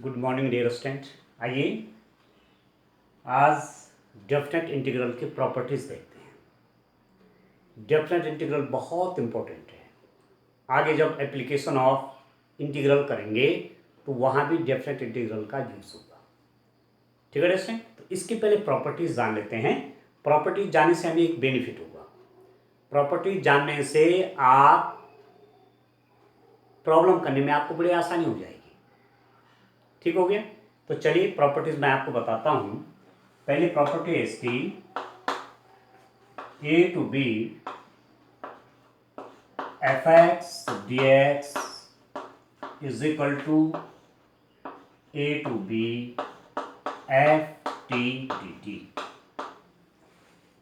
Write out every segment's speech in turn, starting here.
Good morning dear student. आइए आज definite integral की प्रॉपर्टीज़ देखते हैं। डेफिनेट इंटीग्रल बहुत इंपॉर्टेंट है। आगे जब एप्लीकेशन ऑफ इंटीग्रल करेंगे तो वहाँ भी डेफिनेट इंटीग्रल का यूज़ होगा। ठीक है स्टूडेंट, तो इसकी पहले प्रॉपर्टीज़ जान लेते हैं। प्रॉपर्टीज जानने से हमें एक बेनिफिट होगा। प्रॉपर्टीज जानने से आप प्रॉब्लम करने में आपको बड़ी आसानी हो जाएगी। ठीक हो गया, तो चलिए प्रॉपर्टीज मैं आपको बताता हूं। पहली प्रॉपर्टी है इसकी a to b f x d x is equal to a to b f t d t.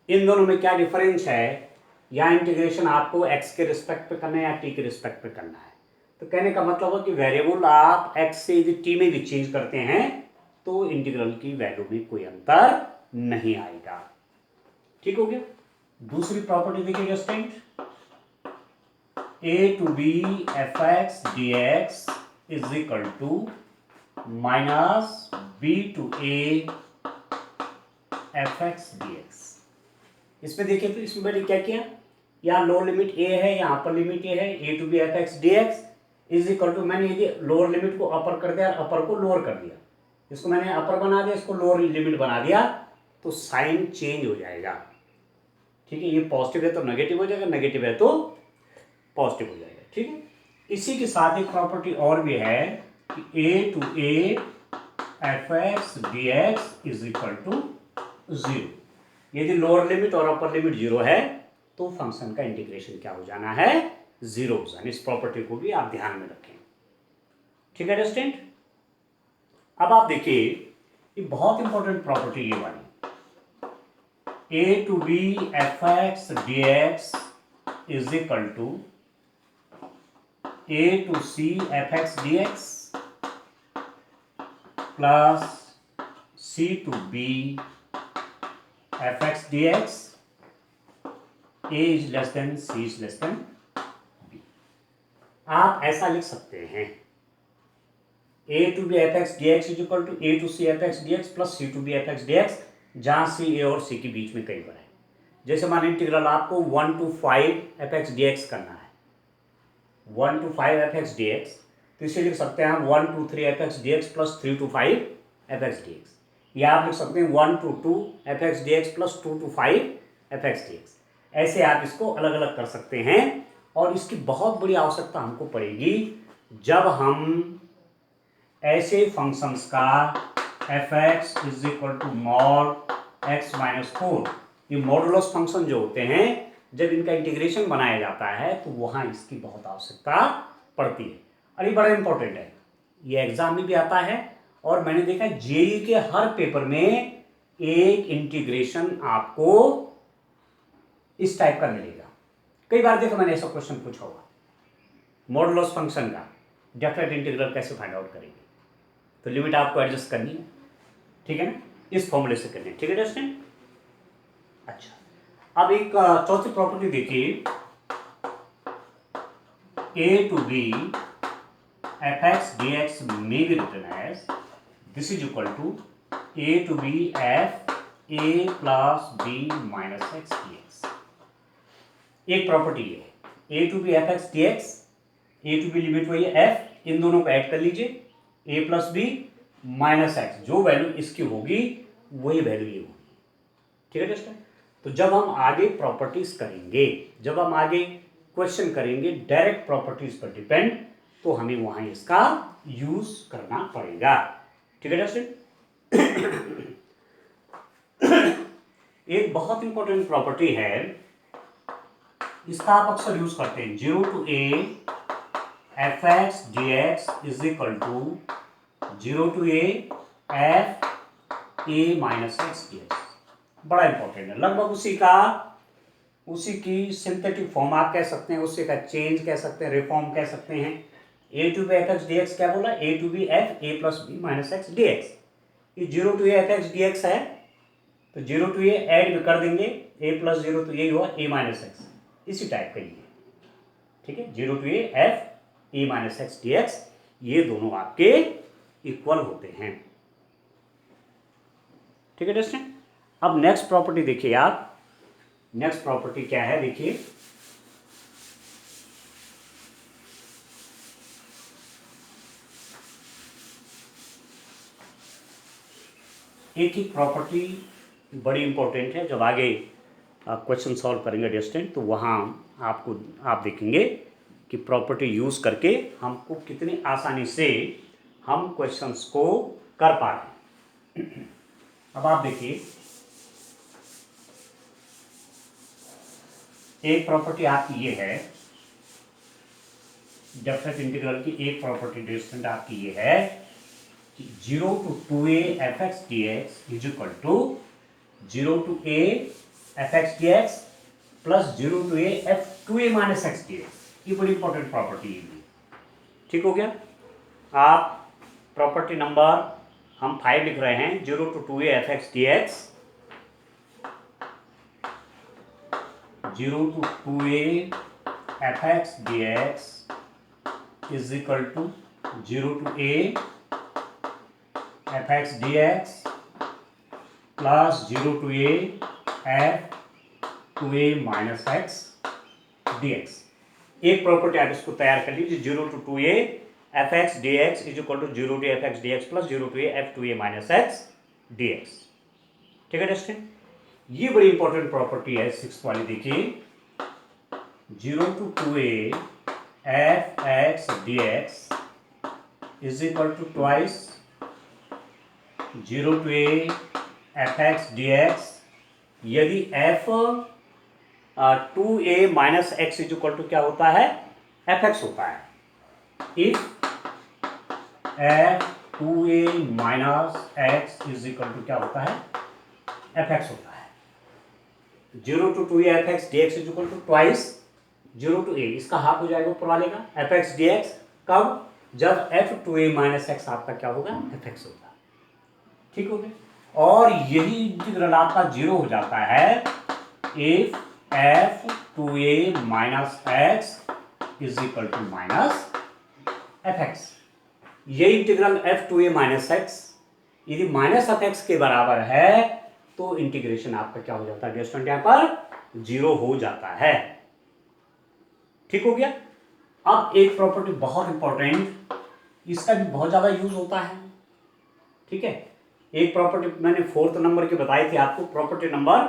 इन दोनों में क्या डिफरेंस है, या इंटीग्रेशन आपको एक्स के रिस्पेक्ट पे करना है या टी के रिस्पेक्ट पे करना है। तो कहने का मतलब है कि वेरिएबल आप एक्स से यदि टी में भी चेंज करते हैं तो इंटीग्रल की वैल्यू में कोई अंतर नहीं आएगा। ठीक हो गया। दूसरी प्रॉपर्टी देखिएगा student, a to b f x d x is equal to minus b to a f x d x. इसमें देखिए तो इसमें मैंने क्या किया, यहाँ लोअर लिमिट ए है, यहाँ अपर लिमिट ए है। A to b f x d x is equal to, मैंने यदि लोअर लिमिट को अपर कर दिया, अपर को लोअर कर दिया, इसको मैंने अपर बना दिया, इसको लोअर लिमिट बना दिया, तो साइन चेंज हो जाएगा। ठीक है, ये पॉजिटिव है तो नेगेटिव हो जाएगा, नेगेटिव है तो पॉजिटिव हो जाएगा। ठीक है, इसी के साथ एक प्रॉपर्टी और भी है कि a to a f x d x is equal to zero. यदि लोअर लिमिट और अपर लिमिट जीरो है तो फंक्शन का इंटीग्रेशन क्या हो जाना है, जीरो हो जाना। इस प्रॉपर्टी को भी आप ध्यान में रखें। ठीक है स्टूडेंट, अब आप देखिए ये बहुत इंपॉर्टेंट प्रॉपर्टी ये वाली, a to b f x d x is equal to a to c f x d x plus c to b f x d x, a is less than c is less than b. आप ऐसा लिख सकते हैं, a to b f x d x is equal to a to c f x d x plus c to b f x d x, जहां सी ए और सी के बीच में कहीं पर है। जैसे मान इंटीग्रल आपको 1 to 5 F x d x करना है, 1 to 5 F x d x, तो इसे लिख सकते हैं हम 1 to 3 F x d x plus 3 to 5 F x d x, या आप लिख सकते हैं 1 to 2 F x d x plus 2 to 5 F x d x. ऐसे आप इसको अलग अलग कर सकते हैं, और इसकी बहुत बड़ी आवश्यकता हमको पड़ेगी जब हम ऐसे फंक्शंस का f x is equal to mod x minus 4, ये मॉडुलस फंक्शन जो होते हैं, जब इनका इंटीग्रेशन बनाया जाता है तो वहाँ इसकी बहुत आवश्यकता पड़ती है। और ये बड़ा इंपॉर्टेंट है, ये एग्जाम में भी आता है, और मैंने देखा है जेईई के हर पेपर में एक इंटीग्रेशन आपको इस टाइप का मिलेगा। कई बार देखो मैंने ऐसा क्वेश्चन पूछा हुआ, मॉडुलस फंक्शन का डेफिनेट इंटीग्रल कैसे फाइंड आउट करेंगे। तो लिमिट आपको एडजस्ट करनी है, ठीक है ना, इस फॉर्मूले से करनी है। ठीक है स्टूडेंट, अच्छा अब एक चौथी प्रॉपर्टी देखिए, a to b f x d x may be written as this is equal to a to b f a plus b minus x d x. एक प्रॉपर्टी है a to b f x d x, a to b limit वही है f, इन दोनों को add कर लीजिए, a plus b minus x, जो वैल्यू इसकी होगी वही वैल्यू ये होगी। ठीक है दोस्तों, तो जब हम आगे प्रॉपर्टीज करेंगे, जब हम आगे क्वेश्चन करेंगे डायरेक्ट प्रॉपर्टीज पर डिपेंड, तो हमें वहां इसका यूज करना पड़ेगा। ठीक है दोस्तों, एक बहुत इंपॉर्टेंट प्रॉपर्टी है, इसका आप अक्सर यूज करते हैं, 0 to a f x d x is equal to 0 to a f a minus x d x. बड़ा इंपॉर्टेंट है, लगभग उसी की सिंथेटिक फॉर्म आप कह सकते हैं, उसी का चेंज कह सकते हैं, रिफॉर्म कह सकते हैं। A to b f x d x क्या बोला, a to b f a plus b minus x d x. ये 0 to a f x d x है, तो 0 to a ऐड भी कर देंगे, ए प्लस 0 तो यही हुआ ए माइनस एक्स, इसी टाइप का ही है। ठीक है, 0 to a f a minus x d x, ये दोनों आपके इक्वल होते हैं। ठीक है दोस्तों, अब नेक्स्ट प्रॉपर्टी देखिए आप, नेक्स्ट प्रॉपर्टी क्या है देखिए, एक ही प्रॉपर्टी बड़ी इंपॉर्टेंट है, जब आगे आप क्वेश्चन सॉल्व करेंगे डिस्टेंट तो वहाँ आपको आप देखेंगे कि प्रॉपर्टी यूज़ करके हमको कितनी आसानी से हम क्वेश्चंस को कर पा रहे हैं। अब आप देखिए, एक प्रॉपर्टी आपकी ये है, डेफिनेट इंटीग्रल की एक प्रॉपर्टी डिस्टेंट आपकी ये है कि 0 to 2a fx dx is equal to 0 to a fx dx plus 0 to a f 2a minus x dx। ये बड़ी इंपॉर्टेंट प्रॉपर्टी है। ठीक हो गया, आप प्रॉपर्टी नंबर हम 5 लिख रहे हैं, 0 to 2a fx dx, 0 to 2a fx dx is equal to 0 to a fx dx plus 0 to a f 2a minus x dx। एक प्रॉपर्टी आप इसको तैयार कर लीजिए, 0 to 2a fx dx is equal to 0 to fx dx plus 0 to a f 2a minus x dx। ठीक है दोस्तों, ये बड़ी इंपॉर्टेंट प्रॉपर्टी है 6 वाली। देखिए 0 to 2a fx dx is equal to twice 0 to a fx dx। यदि f 2a minus x is equal to क्या होता है, fx होता है। If f 2a minus x is equal to क्या होता है, fx होता है। 0 to 2a fx dx is equal to twice 0 to a, इसका हाफ हो जाएगा ऊपर वाले का, fx dx। कब, जब f 2a माइनस एक्स आपका क्या होगा, fx होगा। ठीक हो गया, और यही इंटीग्रल आपका 0 हो जाता है if f 2a minus x is equal to minus fx। ये integral f 2a minus x यदि माइनस fx के बराबर है तो इंटीग्रेशन आपका क्या हो जाता है डिस्टेंट, यहाँ पर 0 हो जाता है। ठीक हो गया, अब एक प्रॉपर्टी बहुत इंपॉर्टेंट, इसका भी बहुत ज्यादा यूज होता है। ठीक है, एक प्रॉपर्टी मैंने 4th नंबर की बताई थी आपको, प्रॉपर्टी नंबर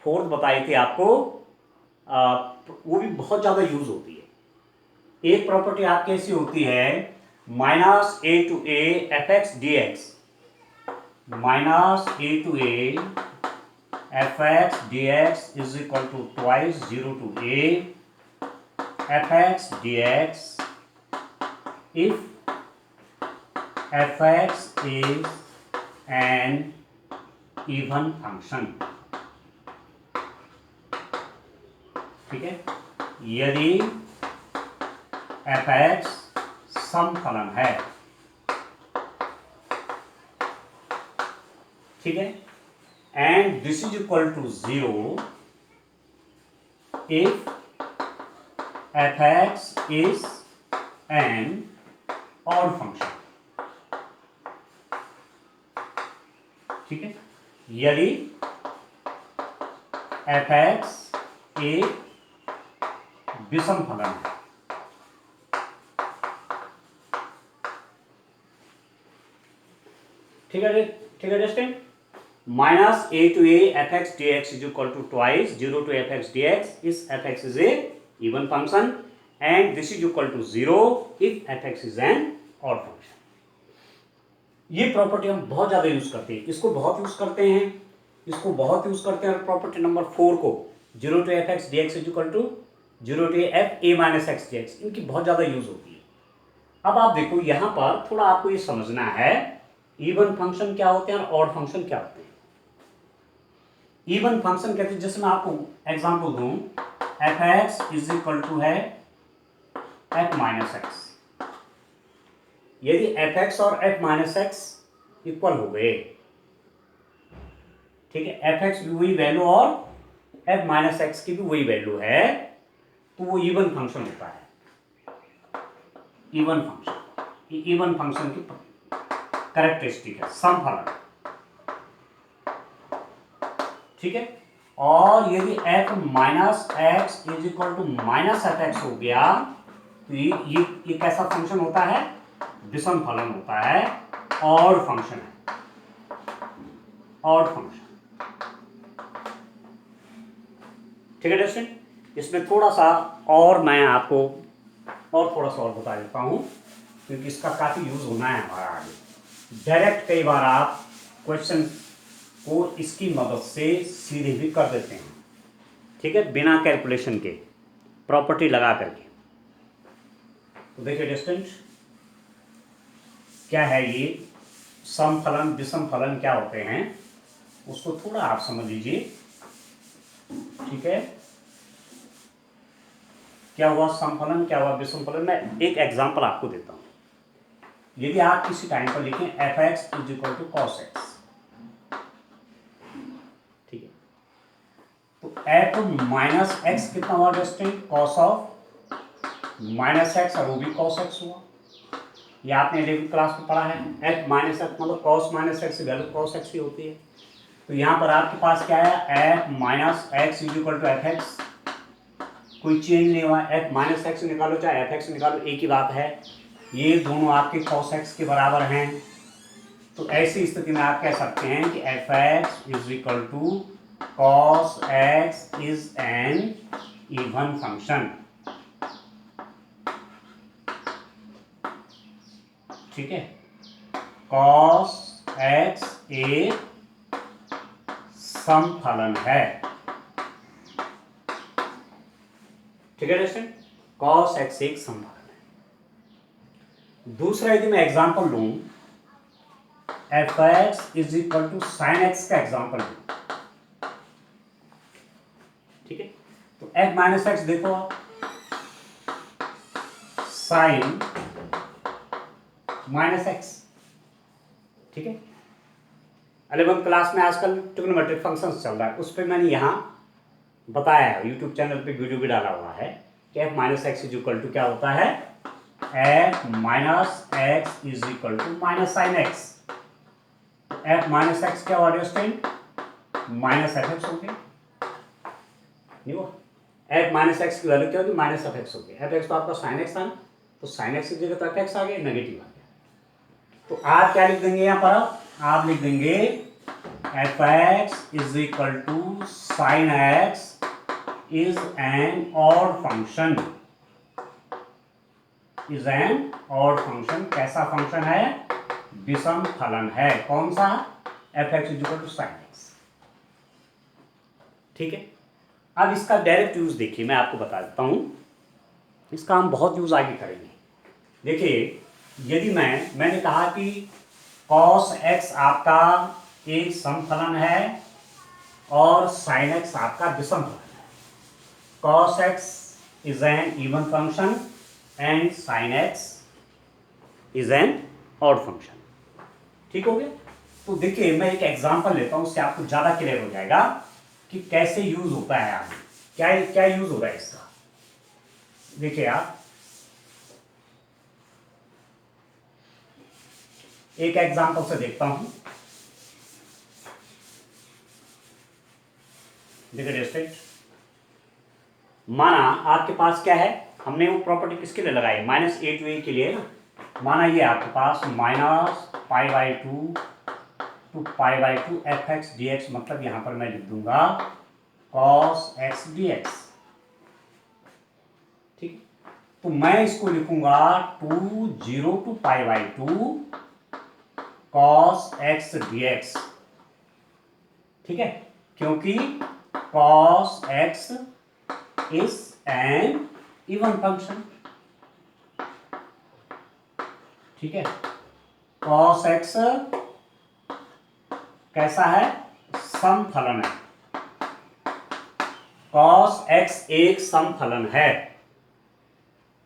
4th बताई थी आपको, वो भी बहुत ज्यादा यूज होती है। एक प्रॉपर्टी आपकी ऐसी होती है minus a to a fx dx, minus a to a fx dx is equal to twice 0 to a fx dx if fx is an even function। ठीक है, यदि fx समफलन है, ठीक है, and this is equal to 0 if fx is an odd function। ठीक है, यदि fx एक विषम फलन है। ठीक है दोस्तों, minus a to a fx dx is equal to twice 0 to fx dx इस fx is a even function and this is equal to 0 if fx is an odd function. ये प्रॉपर्टी हम बहुत ज्यादा यूज करते हैं, इसको बहुत use करते हैं, इसको बहुत यूज करते हैं। प्रॉपर्टी नंबर 4 को 0 to fx dx is equal to 0 to f a minus x dx, इनकी बहुत ज्यादा यूज होती है। अब आप देखो यहां पर थोड़ा आपको ये समझना है इवन फंक्शन क्या होते हैं और ऑड फंक्शन क्या होते हैं। इवन फंक्शन कहते हैं, जैसे मैं आपको एग्जांपल दूं, fx इज इक्वल टू है f माइनस एक्स। यदि fx और f माइनस एक्स इक्वल हो गए, ठीक है, fx भी वही वैल्यू और f माइनस एक्स की भी वही वैल्यू है, तो वो इवन फंक्शन होता है। इवन फंक्शन, इवन फंक्शन की कैरेक्टरिस्टिक है, समफलन, ठीक है। और यदि f minus x is equal to minus f x हो गया तो ये कैसा फंक्शन होता है, विषम फलन होता है, ऑड फंक्शन है, ऑड फंक्शन, ठीक है दोस्तों। इसमें थोड़ा सा और मैं आपको और थोड़ा सा और बता देता हूँ, क्योंकि इसका काफ़ी यूज़ होना है हमारा आगे। डायरेक्ट कई बार आप क्वेश्चन को इसकी मदद से सीधे भी कर देते हैं, ठीक है, बिना कैलकुलेशन के, प्रॉपर्टी लगा करके। तो देखिए डिस्टेंस क्या है, ये समफलन विषम फलन क्या होते हैं उसको थोड़ा आप समझ लीजिए, ठीक है। क्या हुआ समफलन, क्या हुआ विषम फलन। मैं एक एग्जांपल आपको देता हूं। यदि आप किसी टाइम पर लिखें f x is equal to cos x, ठीक है, तो एफ माइनस एक्स कितना हुआ distant, cos of minus x, और वो भी कॉस एक्स हुआ। ये आपने 11वीं क्लास में पढ़ा है। एफ माइनस एक्स मतलब कॉस माइनस एक्स की वैल्यू कॉस एक्स ही होती है। तो यहाँ पर आपके पास क्या है, f minus x is equal to f x, कोई चेंज नहीं हुआ। एफ माइनस एक्स निकालो चाहे एफ एक्स निकालो, एक ही बात है, ये दोनों आपके कॉस एक्स के बराबर हैं। तो ऐसी स्थिति में आप कह सकते हैं कि f x is equal to cos x is an even function, ठीक है। कॉस एक्स एक समफलन है, ठीक है दोस्तों, कॉस एक्स एक समफलन है। दूसरा यदि मैं एग्जांपल लूं, f x is equal to sine x का एग्जांपल लूं, ठीक है। तो एफ माइनस एक्स देखो आप, साइन माइनस एक्स, ठीक है। 11वीं क्लास में आजकल ट्रिग्नोमेट्रिक फंक्शंस चल रहा है, उस पर मैंने यहाँ बताया है, यूट्यूब चैनल पे वीडियो भी डाला हुआ है कि f minus x is equal to क्या होता है, f minus x is equal to minus sine x. F minus x क्या हुआ डिस्टेंट, माइनस एफ एक्स हो गया, नहीं हुआ। एफ माइनस एक्स की वैल्यू क्या होगी, माइनस एफ एक्स हो गया। एफ एक्स तो आपका साइन एक्स था ना, तो साइन एक्स की जगह तो एफ एक्स आ गया, नेगेटिव आ गया। तो आप क्या लिख देंगे यहाँ पर, आप लिख देंगे f x is equal to sine x is an odd function, is an odd function. कैसा फंक्शन है, विषम फलन है। कौन सा, f x is equal to sine x, ठीक है। अब इसका डायरेक्ट यूज देखिए, मैं आपको बता देता हूं, इसका हम बहुत यूज आगे करेंगे। देखिए यदि मैंने कहा कि कॉस एक्स आपका एक समफलन है और साइन एक्स आपका विषम फलन है। Cos x is an even function and sign x is an odd function, ठीक हो गया। तो देखिए मैं एक एग्जांपल लेता हूं, उससे आपको ज्यादा क्लियर हो जाएगा कि कैसे यूज होता है आगे, क्या क्या यूज हो रहा है इसका। देखिए आप एक एग्जांपल से देखता हूं, देखिए डिस्ट्रिक्ट, माना आपके पास क्या है, हमने वो प्रॉपर्टी किसके लिए लगाई, माइनस ए टू ए के लिए ना। माना ये आपके पास minus pi by two to pi by two f x d x, मतलब यहां पर मैं लिख दूंगा कॉस एक्स डी एक्स, ठीक। तो मैं इसको लिखूंगा two zero to pi by two cos x d x, ठीक है, क्योंकि cos x is an even function, ठीक है। कॉस एक्स कैसा है, समफलन है। कॉस एक्स एक समफलन है,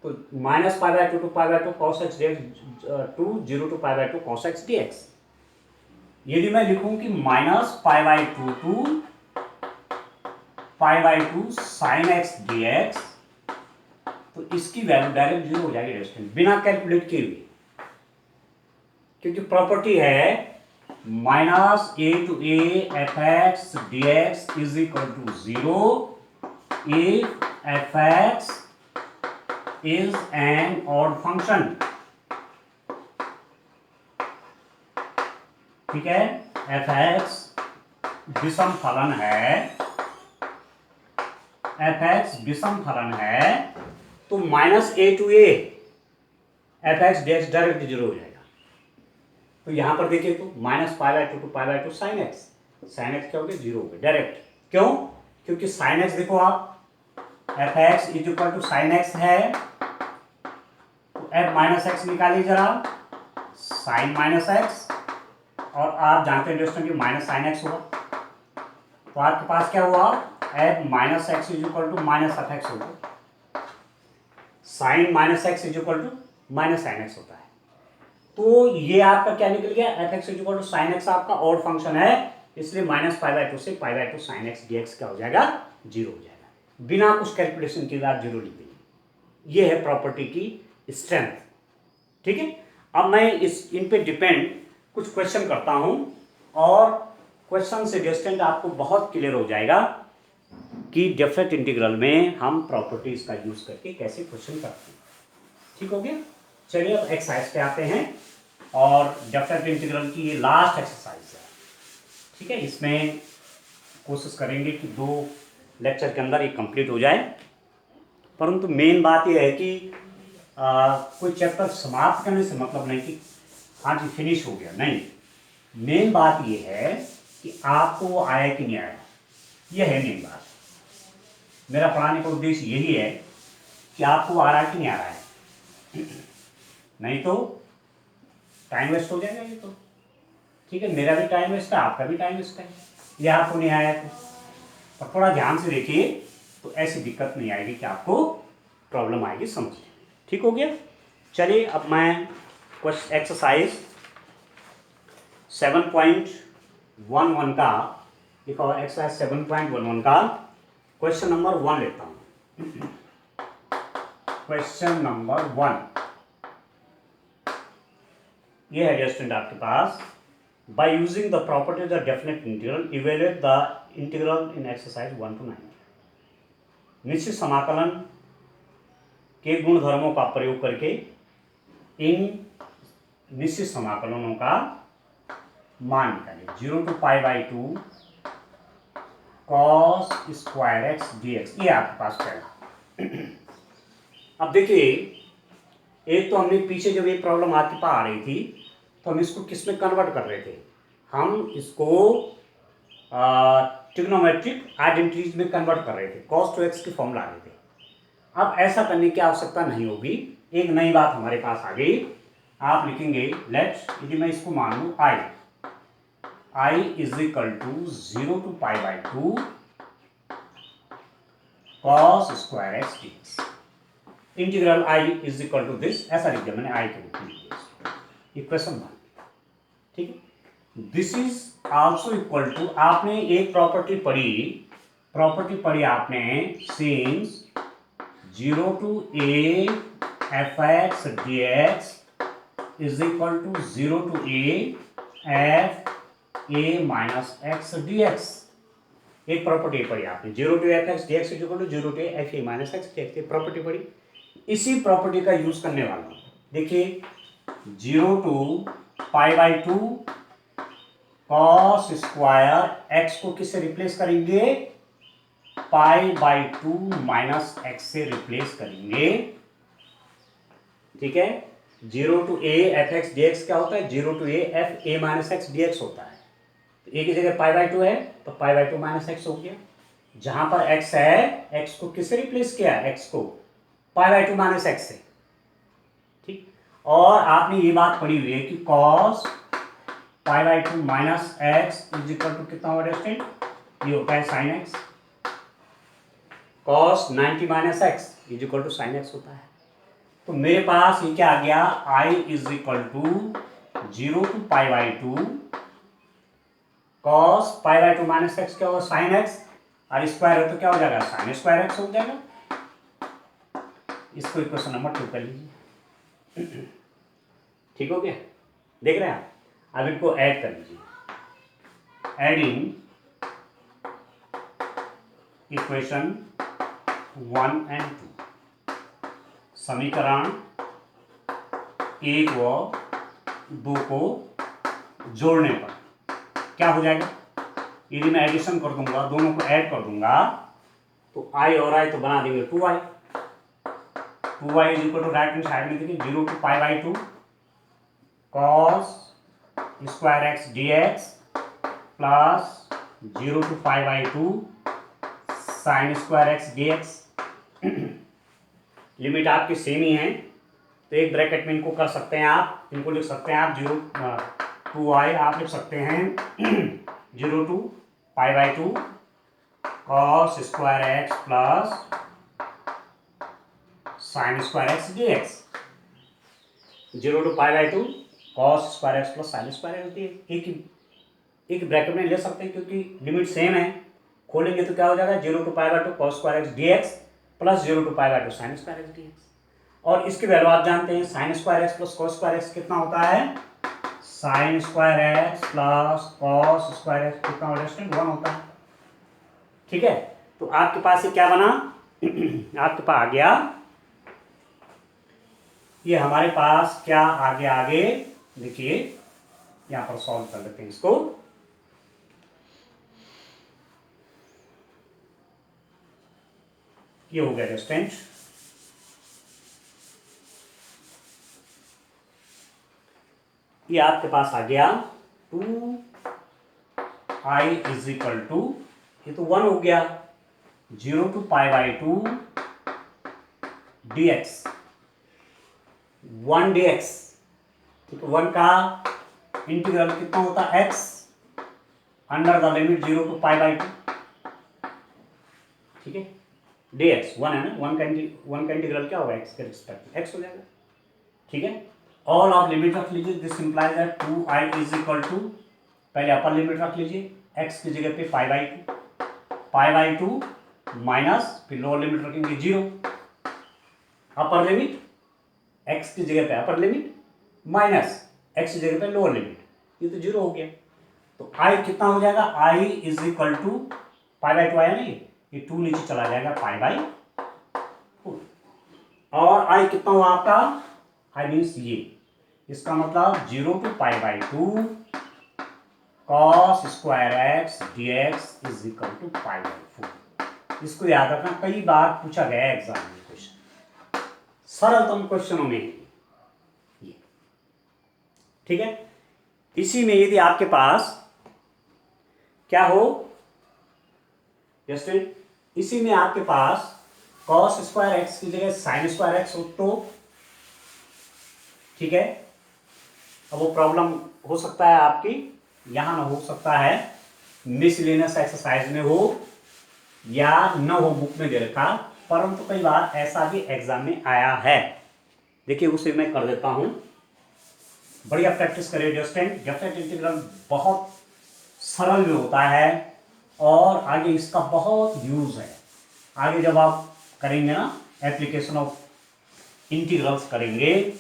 तो minus pi by two to pi by two cos x d x, two zero to pi by two cos x d x. यदि मैं लिखूं कि minus pi by two to pi by two sine x d x, तो इसकी value direct zero हो जाएगी, बिना calculate किए हुए। क्योंकि प्रॉपर्टी है minus a to a f x d x is equal to 0 if f x is an odd function. ठीक है, एफ एक्स विषम फलन है, एफ एक्स विषम फलन है, तो minus a to a f x d x direct 0 हो जाएगा। तो यहां पर देखिए तो minus pi by two to pi by two sine x, sine x क्या हो गया 0 हो गया डायरेक्ट। क्यों? क्योंकि साइन एक्स देखो आप f x is equal to sine x है, तो एफ माइनस एक्स निकालिए जरा, साइन माइनस एक्स, और आप जानते हैं दोस्तों कि माइनस साइन एक्स हुआ, तो आपके पास क्या हुआ f minus x is equal to minus f x होगा, sine minus x is equal to minus sine x होता है। तो ये आपका क्या निकल गया, f x is equal to sine x आपका ऑड फंक्शन है, इसलिए माइनस पाई बाई टू से pi by two sine x d x क्या हो जाएगा 0 हो जाएगा, बिना कुछ कैलकुलेशन के आप 0 लिख देंगे। ये है प्रॉपर्टी की स्ट्रेंथ। ठीक है, अब मैं इन पे डिपेंड कुछ क्वेश्चन करता हूं और क्वेश्चन से डिस्टेंट आपको बहुत क्लियर हो जाएगा कि डेफिनेट इंटीग्रल में हम प्रॉपर्टीज का यूज करके कैसे क्वेश्चन करते हैं। ठीक हो गया, चलिए अब एक्सरसाइज पे आते हैं और डेफिनेट इंटीग्रल की ये लास्ट एक्सरसाइज है। ठीक है, इसमें कोशिश करेंगे कि 2 लेक्चर के अंदर ये कंप्लीट हो जाए, परंतु मेन बात ये है कि कोई चैप्टर समाप्त करने से मतलब नहीं कि हाँ जी फिनिश हो गया, नहीं। मेन बात ये है कि आपको वो आया कि नहीं आया, ये है मेन बात। मेरा पढ़ाने का उद्देश्य यही है कि आपको आ रहा है कि नहीं आ रहा है, नहीं तो टाइम वेस्ट हो जाएगा ये तो। ठीक है, मेरा भी टाइम वेस्ट है, आपका भी टाइम वेस्ट है, ये आपको नहीं आया तो थोड़ा ध्यान से देखिए, तो ऐसी दिक्कत नहीं आएगी कि आपको प्रॉब्लम आएगी समझने में। ठीक हो गया, चलिए अब मैं एक्सरसाइज 7.11 का लिखा हुआ एक्सरसाइज 7.11 का क्वेश्चन नंबर 1 लेता हूं। क्वेश्चन नंबर 1 ये है डियर स्टूडेंट आपके पास, by using the properties of definite integral evaluate the integral in exercise 1 to 9। निश्चित समाकलन के गुणधर्मों का प्रयोग करके इन निश्चित समाकलनों का मान निकालिए। 0 to pi by 2 cos square x d x, ये आपके पास पहला। अब देखिए, एक तो हमने पीछे जब ये प्रॉब्लम आपके पास आ रही थी तो हम इसको किस में कन्वर्ट कर रहे थे, हम इसको ट्रिग्नोमेट्रिक आइडेंटिटीज में कन्वर्ट कर रहे थे, cos टू एक्स की फॉर्म ला रहे थे। अब ऐसा करने की आवश्यकता नहीं होगी, एक नई बात हमारे पास आ गई। आप लिखेंगे लेट, यदि मैं इसको मान लूँ I is equal to 0 to pi by 2 cos square x d x, integral I is equal to this, ऐसा लिख दिया मैंने आई के रूप में इक्वेशन 1। ठीक है, this is also equal to, आपने एक प्रॉपर्टी पढ़ी आपने, since 0 to a f x d x is equal to 0 to a f a minus x d x. एक प्रॉपर्टी पढ़ी आपने, 0 to f x d x is equal to 0 to f a minus x d x, property पढ़ी। इसी property का use करने वाला हूं। देखिए 0 to pi by 2 cos square x को किससे रिप्लेस करेंगे, पाई बाई 2 माइनस एक्स से रिप्लेस करेंगे। ठीक है, 0 to a f x d x क्या होता है, 0 to a f a minus x d x होता है। तो ए की जगह पाई बाई 2 है तो पाई बाई 2 माइनस एक्स हो गया। जहां पर x है, x को किससे रिप्लेस किया, x को पाई बाई 2 माइनस एक्स से। ठीक, और आपने ये बात पढ़ी हुई है कि cos pi by 2 minus x is equal to कितना होगा स्टूडेंट, ये होता है sine x. cos 90 minus x is equal to sine x होता है। तो मेरे पास ये क्या आ गया, i is equal to 0 to pi by 2 cos pi by 2 minus x क्या होगा, साइन एक्स, और स्क्वायर है तो क्या हो जाएगा, साइन स्क्वायर एक्स हो जाएगा। इसको इक्वेशन नंबर 2 कर लीजिए। ठीक हो गया, देख रहे हैं आप? अब इनको ऐड कर लीजिए, एडिंग इक्वेशन 1 एंड 2, समीकरण 1 व 2 को जोड़ने पर क्या हो जाएगा? यदि मैं एडिशन कर दूंगा, दोनों को ऐड कर दूंगा, तो आई और आई तो बना देंगे 2i। 2i is equal to, right hand side में देखिए 0 to π/2 cos square x d x plus 0 to π/2 sine square x d x. Limit आपकी सेम ही है, तो एक ब्रैकेट में इनको कर सकते हैं आप, इनको लिख सकते हैं आप 2i आप लिख सकते हैं 0 to π/2 cos square x plus sign square x d x. 0 to π/2 cos square x plus sign square x, एक ब्रैकेट में ले सकते हैं क्योंकि लिमिट सेम है। खोलेंगे तो क्या हो जाएगा? 0 to π/2 cos square x d x plus 0 to π/2 sine square x d x. और इसकी वैल्यू आप जानते हैं, sine square x plus cos square x कितना होता है? Sine square x plus cos square x कितना होता है? 1 होता है। ठीक है, तो आपके पास ये क्या बना? आपके पास आ गया, ये हमारे पास क्या आगे आगे देखिए, यहां पर सॉल्व कर लेते हैं इसको। ये हो गया रेस्टेंट, ये आपके पास आ गया 2i इज इक्वल टू, ये तो 1 हो गया, 0 to π/2 dx, 1 dx। ठीक है, 1 का इंटीग्रल कितना होता है? x under the limit 0 to π/2। ठीक है, dx 1 है ना, 1 का इंटीग्रल क्या होगा? x के रिस्पेक्ट x हो जाएगा। ठीक है, और आप लिमिट रख लीजिए, this implies that 2i is equal to, पहले अपर लिमिट रख लीजिए, x की जगह पे π/2 माइनस, फिर लोअर लिमिट रखेंगे 0, अपर लिमिट x की जगह पे अपर लिमिट माइनस x की जगह पे लोअर लिमिट, ये तो 0 हो गया। तो i कितना हो जाएगा? i इज इक्वल टू π/2 आया नहीं, ये 2 नीचे चला जाएगा π/4। और i कितना हुआ आपका? i मीन्स ये, इसका मतलब 0 to π/2 cos square x d x is equal to π/4। इसको याद रखना, कई बार पूछा गया है एग्जाम में क्वेश्चन, सरलतम क्वेश्चनों में ये। ठीक है, इसी में यदि आपके पास क्या हो, जस्ट इसी में आपके पास cos स्क्वायर एक्स की जगह साइन स्क्वायर एक्स हो तो ठीक है, अब वो प्रॉब्लम हो सकता है आपकी यहां ना हो सकता है, मिसलेनियस एक्सरसाइज में हो या न हो बुक में दे रखा, परंतु कई बार ऐसा भी एग्जाम में आया है। देखिए उसे मैं कर देता हूं, बढ़िया प्रैक्टिस करिए डिस्टेंट। डेफिनेट इंटीग्रल बहुत सरल भी होता है और आगे इसका बहुत यूज है। आगे जब आप करेंगे ना एप्लीकेशन ऑफ इंटीग्रल्स करेंगे,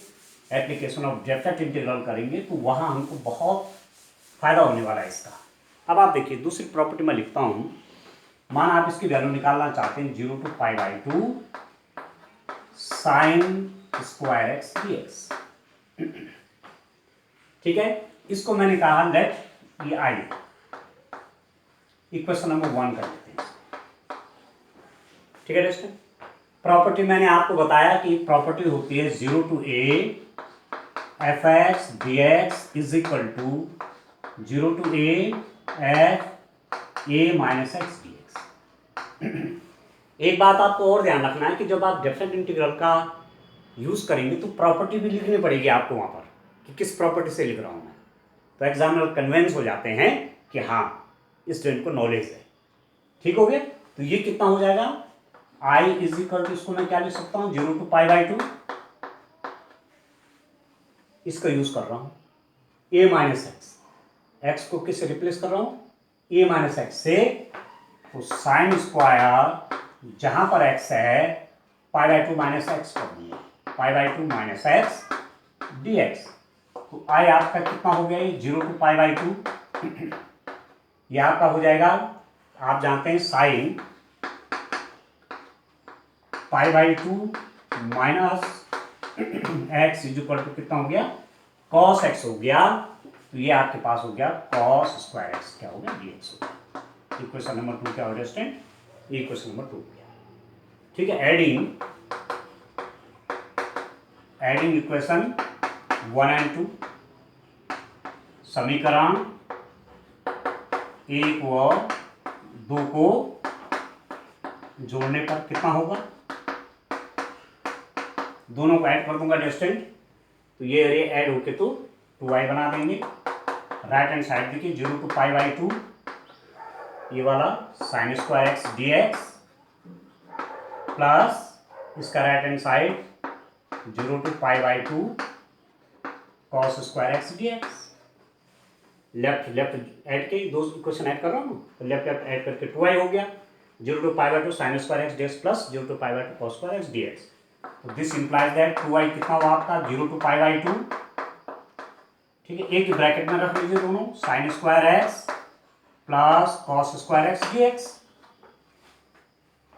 एप्लीकेशन ऑफ डेफिनेट इंटीग्रल करेंगे, तो वहां हमको बहुत फायदा होने वाला है इसका। अब आप देखिए दूसरी प्रॉपर्टी में लिखता हूं, माना आप इसकी वैल्यू निकालना चाहते हैं 0 to π/2 sine square x d x. ठीक है, इसको मैंने कहा लेट ये आई, इक्वेशन नंबर 1 कर लेते हैं। ठीक है दोस्तों, प्रॉपर्टी मैंने आपको बताया कि प्रॉपर्टी होती है 0 to a f x d x is equal to 0 to a f a minus x d x. एक बात आपको और ध्यान रखना है कि जब आप डेफिनेट इंटीग्रल का यूज करेंगे तो प्रॉपर्टी भी लिखनी पड़ेगी आपको वहां पर कि किस प्रॉपर्टी से लिख रहा हूं मैं, तो एग्जामिनर कन्विंस हो जाते हैं कि हाँ इस स्टूडेंट को नॉलेज है। ठीक हो गया, तो ये कितना हो जाएगा? i इज इक्वल टू, इसको मैं क्या लिख सकता हूं 0 to π/2, इसका यूज कर रहा हूं a माइनस एक्स, एक्स को किससे रिप्लेस कर रहा हूं? a माइनस एक्स से, तो साइन स्क्वायर जहां पर x है π/2 माइनस एक्स कर दूंगा, π/2 माइनस एक्स डी एक्स। तो आई आपका कितना हो गया, ये 0 to π/2 ये आपका हो जाएगा, आप जानते हैं sine π/2 minus x is equal to कितना हो गया, कॉस एक्स हो गया। तो ये आपके पास हो गया कॉस स्क्वायर एक्स, क्या हो गया, dx हो गया। इक्वेशन नंबर 2 क्या हो गया स्टूडेंट, ये इक्वेशन नंबर 2 हो गया। ठीक है, एडिंग इक्वेशन 1 and 2, समीकरण 1 व 2 को जोड़ने पर कितना होगा, दोनों को ऐड कर दूंगा डिस्टेंट, तो ये ऐड होके तो 2i बना देंगे। राइट हैंड साइड देखिए 0 to π/2 ये वाला sine square x dx plus इसका right hand side 0 to π/2 cos square x dx। Left add के दो इक्वेशन ऐड कर रहा हूँ, तो लेफ्ट ऐड करके 2i हो गया, 0 to π/2 sine square x dx plus 0 to π/2 cos square x dx। तो दिस इंप्लाइज दैट 2i कितना हुआ आपका, 0 to π/2। ठीक है, एक ब्रैकेट में रख लीजिए दोनों, sine square x plus cos square x dx,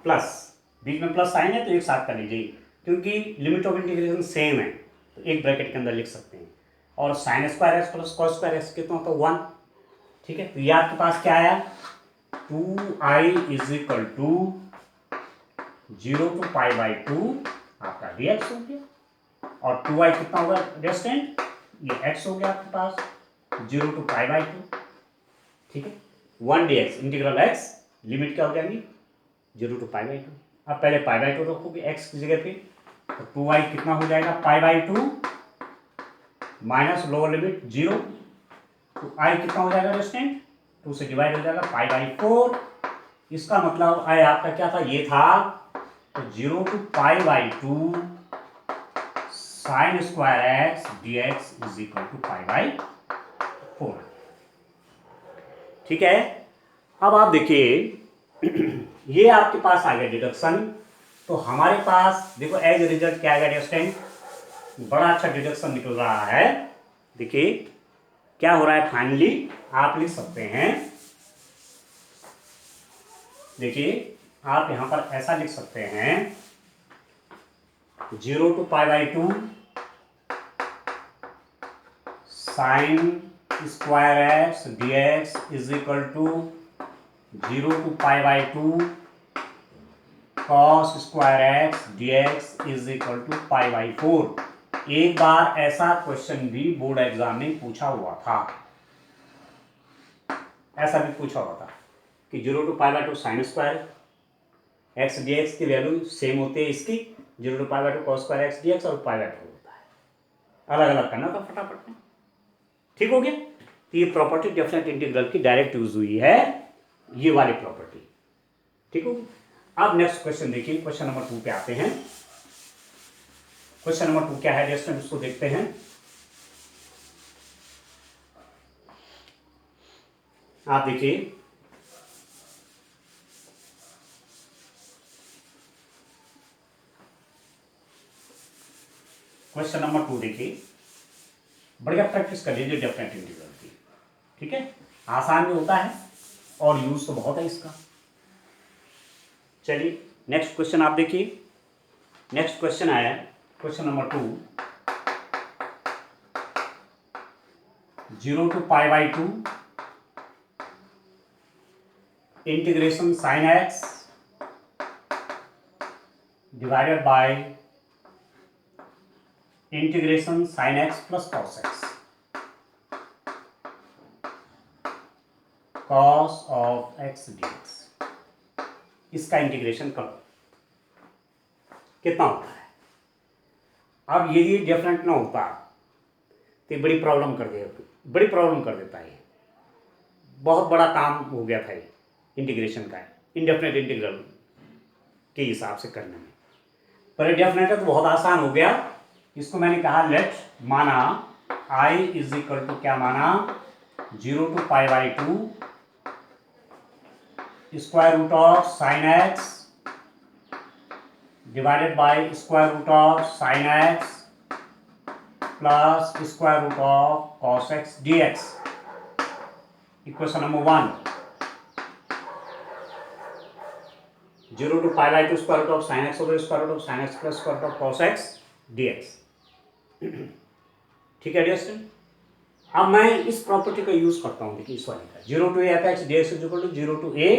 plus बीच में प्लस साइन है तो एक साथ कर लीजिए, क्योंकि लिमिट ऑफ इंटीग्रेशन सेम है तो एक ब्रैकेट के अंदर लिख सकते हैं। और sign square x plus cos square x कितना होता है, 1। ठीक है, तो ये आपके पास क्या आया, 2i is equal to 0 to π/2 आपका dx हो गया, और 2i कितना होगा डिस्टेंट, ये x हो गया आपके पास 0 to π/2। ठीक है, 1 dx इंटीग्रल x लिमिट क्या हो जाएगी 0 to π/2। अब पहले π/2 रखोगे x की जगह पे, तो 2i कितना हो जाएगा π/2 माइनस लोअर लिमिट 0, तो i कितना हो जाएगा डिस्टेंट, 2 से डिवाइड हो जाएगा π/4। इसका मतलब i आपका क्या था, ये था, तो 0 to π/2 sine square x dx is equal to π/4। ठीक है, अब आप देखिए ये आपके पास आ गया डिडक्शन, तो हमारे पास देखो एज रिजल्ट क्या आएगा डिस्टेंट, बड़ा अच्छा डिडक्शन निकल रहा है। देखिए क्या हो रहा है, फाइनली आप लिख सकते हैं, देखिए आप यहां पर ऐसा लिख सकते हैं 0 to π/2 sine square x dx is equal to 0 to π/2 cos square x dx is equal to π/4। एक बार ऐसा क्वेश्चन भी बोर्ड एग्जाम में पूछा हुआ था, ऐसा भी पूछा हुआ था कि 0 to π/2 sine square x dx की वैल्यू सेम होती है इसकी, 0 to π/2 cos square x dx और π/2 होता है, अलग अलग करना था फटाफट में। ठीक हो गया, तो ये प्रॉपर्टी डेफिनेट इंटीग्रल की डायरेक्ट यूज हुई है, ये वाली प्रॉपर्टी। ठीक हो, अब नेक्स्ट क्वेश्चन देखिए, क्वेश्चन नंबर 2 पे आते हैं। क्वेश्चन नंबर 2 क्या है जस्ट उसको देखते हैं। आप देखिए क्वेश्चन नंबर 2 देखिए, बढ़िया प्रैक्टिस कर लीजिए डेफिनेट इंटीग्रल की। ठीक है, आसान भी होता है और यूज तो बहुत है इसका। चलिए नेक्स्ट क्वेश्चन आप देखिए, नेक्स्ट क्वेश्चन आया question number 2, 0 to π/2 integration sine x divided by integration sine x plus cos x, cos of x dx, इसका इंटीग्रेशन करो कितना होता है। अब यदि डिफरेंट ना होता तो बड़ी प्रॉब्लम कर देता है, बहुत बड़ा काम हो गया था ये इंटीग्रेशन का, इंडेफिनेट इंटीग्रल के हिसाब से करने में, पर डेफिनेट है तो बहुत आसान हो गया। इसको मैंने कहा लेट माना i इज इक्वल टू क्या माना, 0 to π/2 square root of sine x divided by square root of sine x plus square root of cos x d x. Equation number 1, 0 to pi by two square root of sine x over square root of sine x plus square root of cos x d x. ठीक है dear student, अब मैं इस property का use करता हूं। देखिए इस वाले का 0 to a f x d x is equal to 0 to a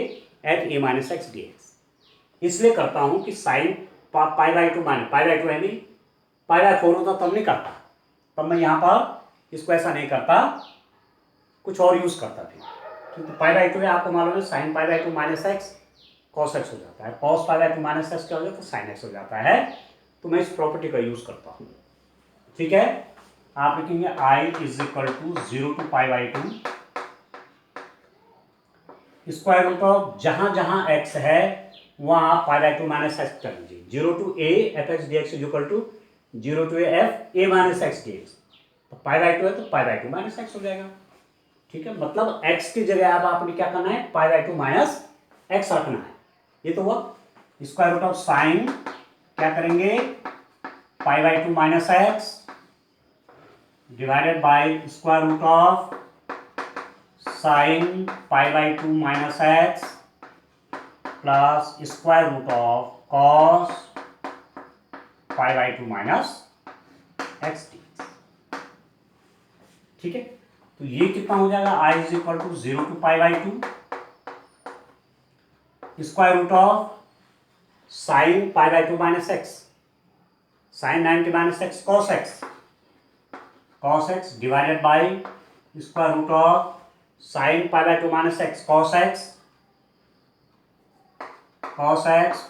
एट a minus x d x. इसलिए करता हूं कि sine pi by two minus pi by two है नहीं, पाई बाई 4 होता तब नहीं करता, तब मैं यहाँ पर इसको ऐसा नहीं करता, कुछ और यूज करता था। क्योंकि पाई बाई टू है, आपको मालूम है sign pi by two minus x cos x हो जाता है, cos pi by two minus x क्या हो जाता है, साइन एक्स हो जाता है। तो मैं इस प्रॉपर्टी का यूज करता हूँ। ठीक है, आप लिखेंगे I is equal to 0 to pi by two square root of जहां जहां एक्स है वहां आप pi by two minus x कर लीजिए। 0 to a f x d x is equal to 0 to a f a minus x d x. तो pi by two है तो pi by two minus x हो जाएगा। ठीक है, मतलब x की जगह अब आपने क्या करना है, पाई बाई टू माइनस एक्स रखना है। ये तो हुआ स्क्वायर रूट ऑफ साइन, क्या करेंगे, pi by two minus x divided by square root of sine pi by two minus x plus square root of cos pi by two minus x d. ठीक है, तो ये कितना हो जाएगा, I is equal to 0 to pi by two square root of sine pi by two minus x, sine 90 minus x cos x divided by square root of sine pi by two minus x cos x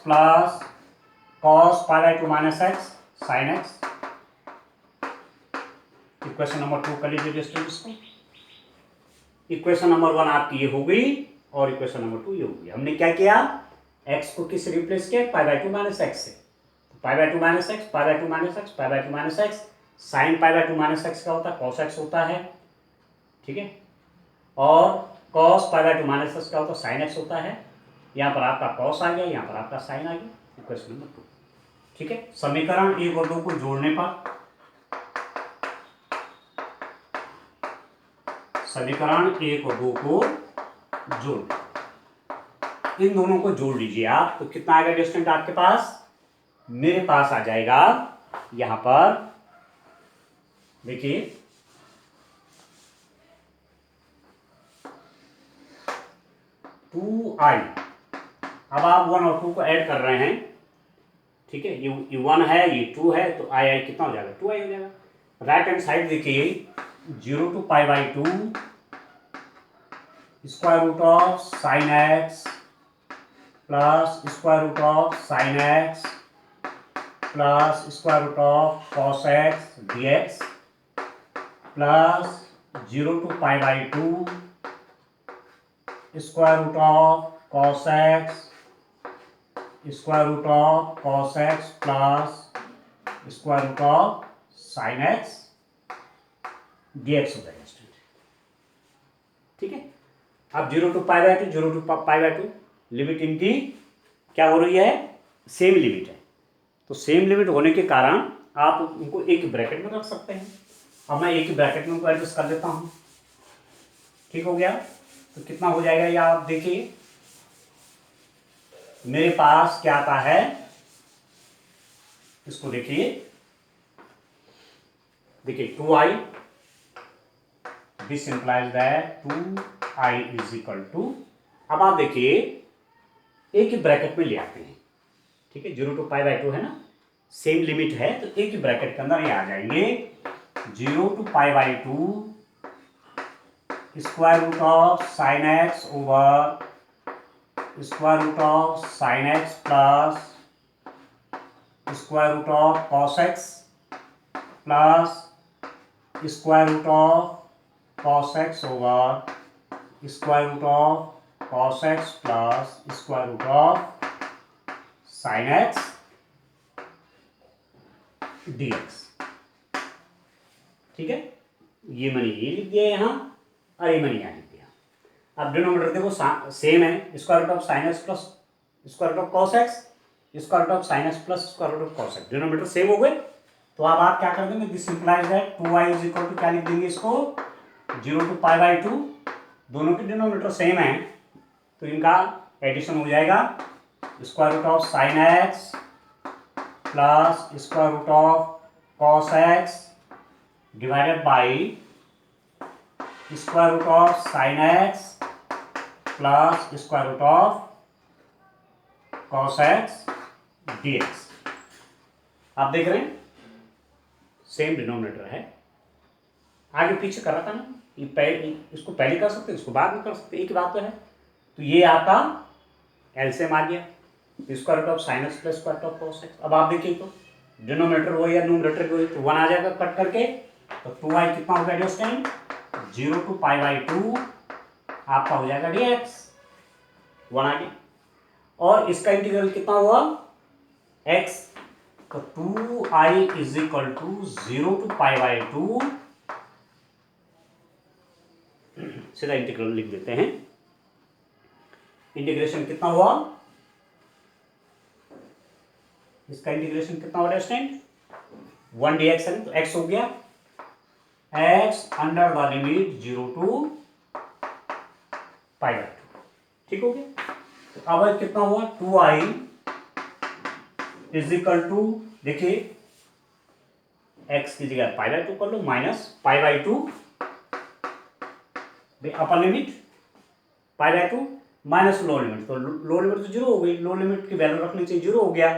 plus cos pi by two minus x sine x. Equation number 2 कर लीजिए students को। Equation number 1 आपकी ये हो गई और equation number 2 ये हो गई। हमने क्या किया, x को किस रिप्लेस किया, pi by two minus x से। Pi by two minus x, pi by two minus x, pi by two minus x, sine pi by two minus x का होता है कॉस एक्स होता है। ठीक है, और cos pi by two minus x का होता है साइन एक्स होता है। यहाँ पर आपका कॉस आ गया, यहाँ पर आपका साइन आ गया। Equation number 2। ठीक है, समीकरण 1 और 2 को जोड़ने पर, समीकरण 1 और 2 को जोड़, इन दोनों को जोड़ लीजिए आप, तो कितना आएगा डिस्टेंट आपके पास, मेरे पास आ जाएगा यहां पर देखिए 2i। अब आप 1 और 2 को ऐड कर रहे हैं। ठीक है, ये 1 है, ये 2 है, तो आई कितना हो जाएगा, 2i हो जाएगा। राइट हैंड साइड देखिए 0 to pi by two square root of sine x plus square root of sine x plus square root of cos x d x plus 0 to pi by two square root of cos x square root of cos x plus square root of sine x d x हो जाएगा। ठीक है, अब 0 to pi by two, 0 to pi by two limit इनकी क्या हो रही है, सेम लिमिट है। तो सेम लिमिट होने के कारण आप उनको एक ब्रैकेट में रख सकते हैं। अब मैं एक ब्रैकेट में उनको एडजस्ट कर देता हूं। ठीक हो गया, तो कितना हो जाएगा ये आप देखिए, मेरे पास क्या आता है, इसको देखिए 2i, this implies that 2i is equal to, अब आप देखिए एक ही ब्रैकेट में ले आते हैं। ठीक है, 0 to पाई बाई टू है ना, सेम लिमिट है, तो एक ही ब्रैकेट के अंदर ये आ जाएंगे 0 to pi by two square root of sine x over square root of sine x plus square root of cos x plus square root of cos x over square root of cos x plus square root of sine x dx। ठीक है, ये मैंने ये लिख दिया यहाँ और ये मैंने यहाँ लिख दिया। अब डिनोमिनेटर देखो सेम है, square root of sine x plus square root of cos x, square root of sine x plus square root of cos x, denominator same हो गए। तो अब आप क्या कर देंगे, this implies that 2i is equal to, क्या लिख देंगे इसको, 0 to π/2, दोनों के डिनोमिनेटर सेम है तो इनका एडिशन हो जाएगा, square root of sine x plus square root of cos x divided by square root of sine x plus square root of cos x dx। आप देख रहे हैं सेम डिनोमिनेटर है, आगे पीछे कर रहा था ना, ये पहले इसको पहले कर सकते इसको बाद में कर सकते, एक ही बात तो है। तो ये आपका एलसीएम आ गया, square root of sine x plus square root of cos x. अब आप देखिए तो डिनोमिनेटर वही या न्यूमरेटर वही, तो 1 आ जाएगा कट करके, तो 2i कितना हो गया डिस्टेंट, 0 to π/2 आपका हो जाएगा dx, 1 आ गया। और इसका इंटीग्रल कितना हुआ x, तो 2i is equal to 0 to π/2, सीधा इंटीग्रल लिख देते हैं। इंटीग्रेशन कितना हुआ, इसका इंटीग्रेशन कितना हुआ स्टूडेंट, 1 dx है, तो x हो गया x under the limit 0 to π/2, ठीक हो गया। तो अब कितना हुआ, 2i इज इक्वल टू, देखिए x की जगह π/2 कर लो, minus π/2 upper limit π/2 minus low limit, तो लो लिमिट तो 0 हो गई, लो लिमिट की वैल्यू रखनी चाहिए 0 हो गया,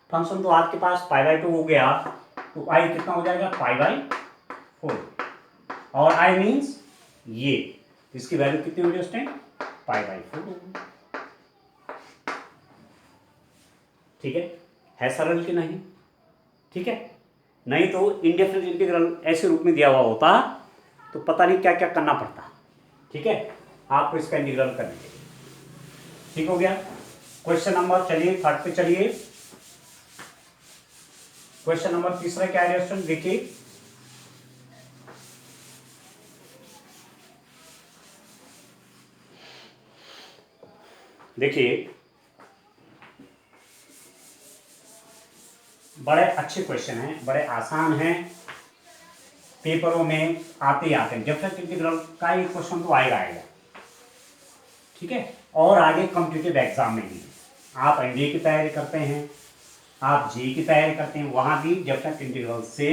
फंक्शन तो आपके पास π/2 हो गया, तो i कितना हो जाएगा π/4, और i मीन्स ये, इसकी वैल्यू कितनी होगी उस टाइम, π/4 होगी। ठीक है सरल कि नहीं, ठीक है, नहीं तो इंडेफिनिट इंटीग्रल ऐसे रूप में दिया हुआ होता तो पता नहीं क्या क्या करना पड़ता, ठीक है, आपको इसका इंटीग्रल करने के लिए, ठीक हो गया। क्वेश्चन नंबर, चलिए थर्ड पे चलिए, क्वेश्चन नंबर तीसरा क्या है स्टूडेंट, देखिए देखिए बड़े अच्छे क्वेश्चन हैं, बड़े आसान हैं, पेपरों में आते ही आते हैं, डेफिनेट इंटीग्रल का ही क्वेश्चन तो आएगा, ठीक है। और आगे कॉम्पिटिटिव एग्जाम में भी, आप एनडीए की तैयारी करते हैं, आप जेईई की तैयारी करते हैं, वहां भी डेफिनेट इंटीग्रल से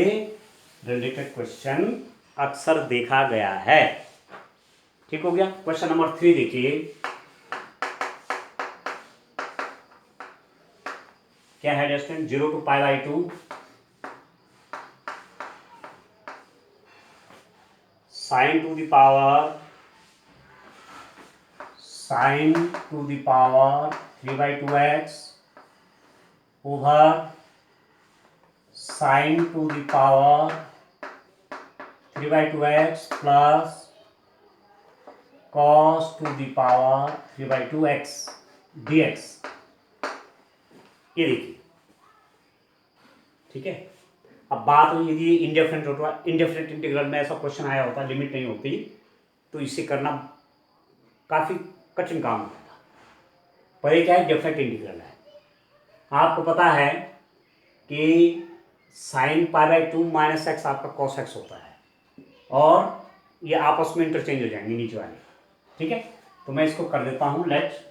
रिलेटेड क्वेश्चन अक्सर देखा गया है, ठीक हो गया। क्वेश्चन नंबर 3 देखिए क्या है student, 0 to π/2 sin to the power 3/2x over sin to the power 3/2x plus cos to the power 3/2x dx, ये देखिए, ठीक है। अब बात हुई यदि इंडेफिनिट इंटीग्रल में ऐसा क्वेश्चन आया होता, लिमिट नहीं होती, तो इसे करना काफ़ी कठिन काम होता था, पर ये क्या है, डेफिनेट इंटीग्रल है। आपको पता है कि साइन π/2 माइनस एक्स आपका कॉस एक्स होता है, और ये आपस में इंटरचेंज हो जाएंगे नीचे वाले, ठीक है। तो मैं इसको कर देता हूँ, let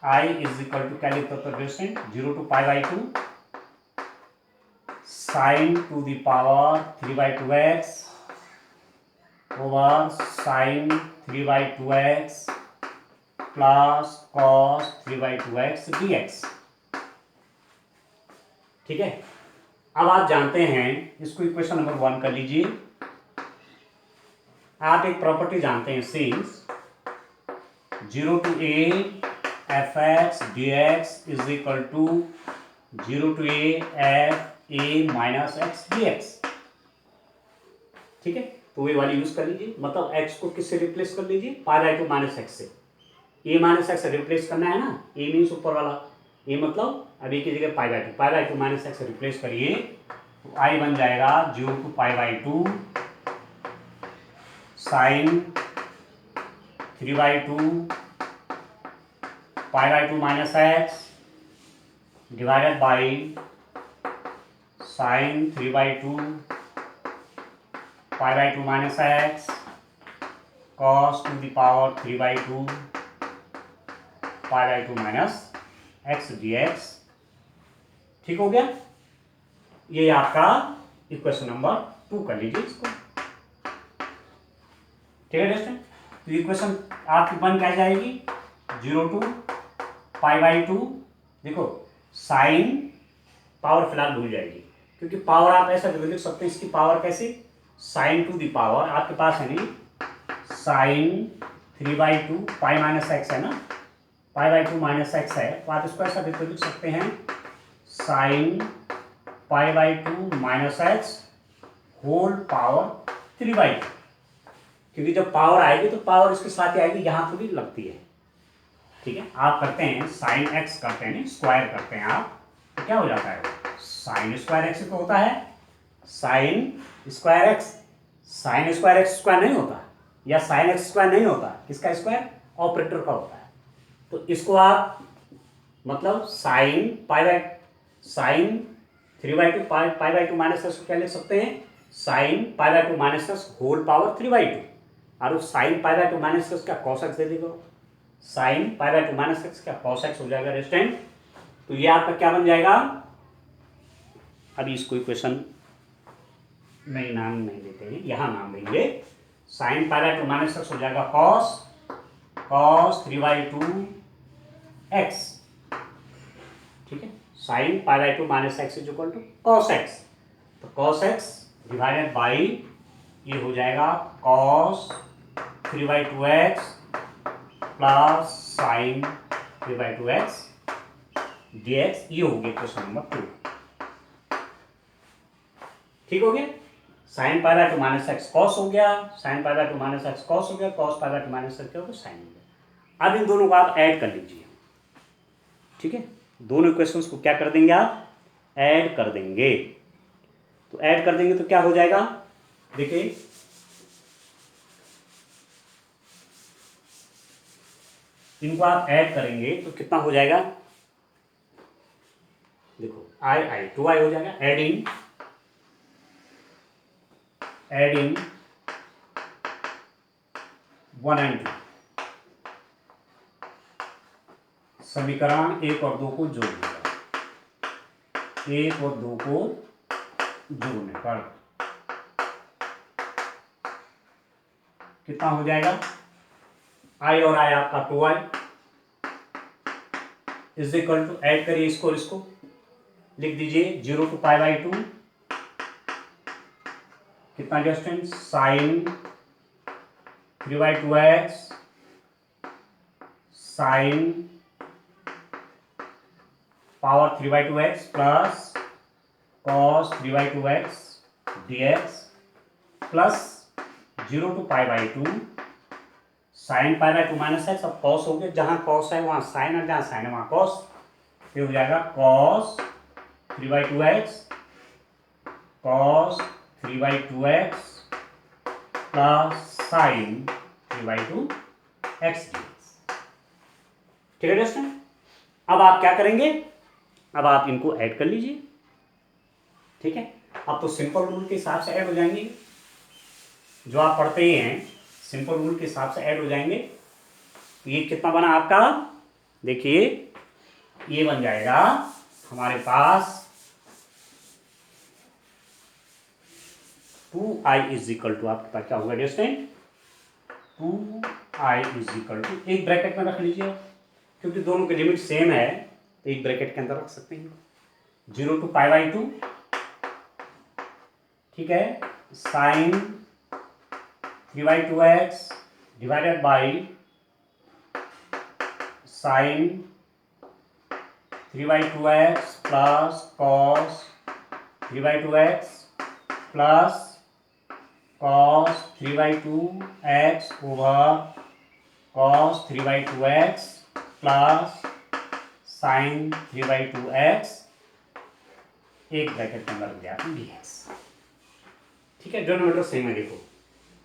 i is equal to, क्या लिखता था distant, 0 to π/2 sin to the power 3/2x over sin 3/2x plus cos 3/2x dx, ठीक है। अब आप जानते हैं, इसको इक्वेशन नंबर 1 कर लीजिए। आप एक प्रॉपर्टी जानते हैं, since 0 to a fx dx is equal to 0 to a f a minus x dx, ठीक है। तो ये वाली यूज कर लीजिए, मतलब x को किससे रिप्लेस कर लीजिए, π/2 माइनस एक्स से, a माइनस एक्स से रिप्लेस करना है ना, a मीन्स ऊपर वाला, a मतलब अब a की जगह π/2 माइनस एक्स से रिप्लेस करिए, तो i बन जाएगा 0 to π/2 sine 3/2 π/2 minus x divided by sine 3/2 π/2 minus x cos to the power 3/2 π/2 minus x dx। ठीक हो गया, ये आपका इक्वेशन नंबर 2 कर लीजिए इसको। ठीक है दोस्तों, तो इक्वेशन आपकी बन क्या जाएगी 0 to π/2। देखो साइन पावर फिलहाल भूल जाएगी, क्योंकि पावर आप ऐसा लिख सकते हैं, इसकी पावर कैसे साइन टू द पावर आपके पास है नहीं, साइन 3/2 पाई माइनस एक्स है ना, π/2 माइनस एक्स है, तो आप इसको ऐसा लिख सकते हैं sine π/2 minus x whole power 3/2। क्योंकि जब पावर आएगी तो पावर इसके साथ ही आएगी, यहाँ थोड़ी लगती है। ठीक है, आप करते हैं साइन एक्स करते हैं, स्क्वायर करते हैं आप, तो क्या हो जाता है साइन स्क्वायर एक्स तो होता है sine square x. Sign square x square नहीं होता, या साइन एक्स स्क्वायर नहीं होता, किसका स्क्वायर ऑपरेटर का होता है। तो इसको आप मतलब साइन साइन 3/2 π/2 माइनस एक्स को क्या लिख सकते हैं sine π/2 minus x whole power 3/2, और साइन π/2 माइनस एक्स का कॉस एक्स दे देगा, साइन π/2 माइनस एक्स का कॉस एक्स हो जाएगा रेस्टेंट। तो ये आपका क्या बन जाएगा, अभी इसको इक्वेशन में नाम नहीं देते हैं, यहाँ नाम देंगे साइन π/2 माइनस एक्स हो जाएगा कॉस 3/2 एक्स। ठीक है, sine π/2 minus x is equal to cos x, तो कॉस एक्स डिवाइडेड बाई ये हो जाएगा cos 3/2 x plus sine 3/2 x dx। ये हो गया क्वेश्चन नंबर 2। ठीक हो गया, साइन π/2 माइनस एक्स कॉस हो गया, साइन π/2 माइनस एक्स कॉस हो गया, कॉस π/2 माइनस एक्स क्या हो गया साइन हो गया। अब इन दोनों को आप ऐड कर लीजिए। ठीक है, दोनों इक्वेशंस को क्या कर देंगे आप ऐड कर देंगे। तो ऐड कर देंगे तो क्या हो जाएगा, देखिए इनको आप ऐड करेंगे तो कितना हो जाएगा, देखो आई 2i हो जाएगा, एडिंग 1 and 2, समीकरण 1 और 2 को जोड़ने पर, 1 और 2 को जोड़ने पर कितना हो जाएगा, i और i आपका 2i is equal to, add करिए इसको और इसको लिख दीजिए 0 to π/2 कितना distance sine 3/2 x sine power 3/2 x plus cos 3/2 x dx plus 0 to π/2 sine π/2 minus x. अब कॉस हो गया, जहां कॉस है वहां साइन है, जहां साइन है वहां कॉस, ये हो जाएगा cos 3/2 x cos 3/2 x plus sine 3/2 x dx। ठीक है दोस्तों, अब आप क्या करेंगे, अब आप इनको ऐड कर लीजिए। ठीक है, अब तो सिंपल रूल के हिसाब से ऐड हो जाएंगे, जो आप पढ़ते ही हैं सिंपल रूल के हिसाब से ऐड हो जाएंगे। तो ये कितना बना आपका, देखिए ये बन जाएगा हमारे पास 2i इज इक्वल टू, आपके पास क्या होगा distant 2i is equal to, एक ब्रैकेट में रख लीजिए क्योंकि दोनों की लिमिट सेम है, तो एक ब्रैकेट के अंदर रख सकते हैं 0 to π/2। ठीक है, sine 3/2 x divided by sine 3/2 x plus cos 3/2 x plus cos 3/2 x over cos 3/2 x plus sine 3/2 x, एक ब्रैकेट के अंदर रख दिया dx। ठीक है, डिनोमिनेटर सेम है, देखो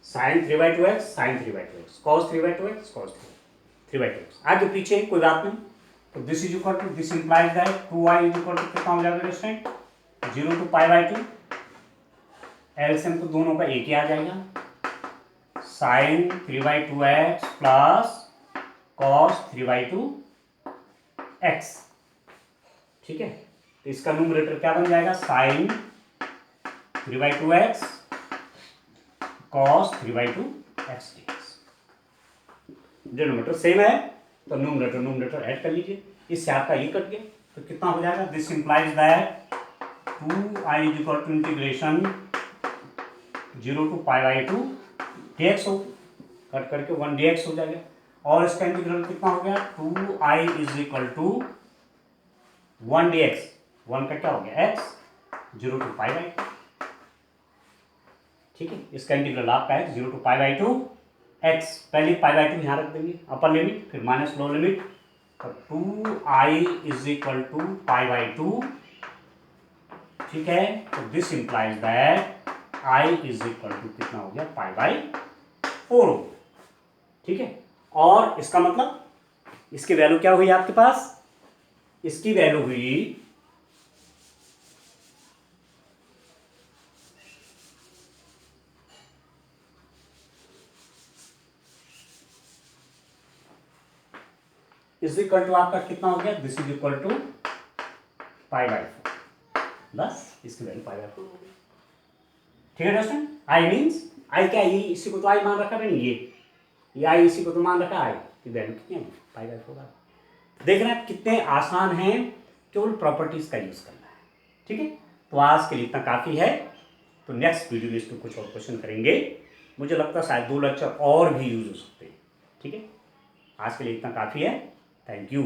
sine 3/2 x sine 3/2 x cos 3/2 x cos 3/2 x, आगे पीछे कोई बात नहीं। तो this is equal to, this implies that 2i is equal to कितना हो जाएगा डिस्टेंट 0 to π/2, एलसीएम तो दोनों का एक ही आ जाएगा, sin 3/2x plus cos 3/2x। ठीक है, तो इसका न्यूमरेटर क्या बन जाएगा, sin 3/2x cos 3/2x dx। Denominator same है तो न्यूमरेटर ऐड कर लीजिए, इससे आपका ये कट गया तो कितना हो जाएगा, this implies that 2i is equal to integration 0 to π/2 dx हो, कट करके 1 dx हो जाएगा, और इसका इंटीग्रल कितना हो गया, 2i is equal to 1 dx, 1 का क्या हो गया x, 0 to π/2। ठीक है, इसका इंटीग्रल आपका है 0 to π/2 x, पहले π/2 यहाँ रख देंगे अपर लिमिट, फिर माइनस लोअर लिमिट, तो 2i इज इक्वल टू π/2। ठीक है, तो this implies that i is equal to कितना हो गया, π/4। ठीक है, और इसका मतलब इसकी वैल्यू क्या हुई आपके पास, इसकी वैल्यू हुई इज इक्वल टू आपका कितना हो गया, दिस इज इक्वल टू π/4, बस इसकी वैल्यू π/4 हो गई। ठीक है दोस्तों, आई मीन्स आई क्या, ये इसी को तो आई मान रखा नहीं, ये आई इसी को तो मान रखा, आई की वैल्यू कितनी है, π/4। देख रहे हैं कितने आसान हैं, केवल प्रॉपर्टीज का यूज करना है। ठीक है, तो आज के लिए इतना काफी है, तो नेक्स्ट वीडियो में इस पर कुछ और क्वेश्चन करेंगे, मुझे लगता है शायद 2 लेक्चर और भी यूज हो सकते हैं। ठीक है, आज के लिए इतना काफी है, थैंक यू।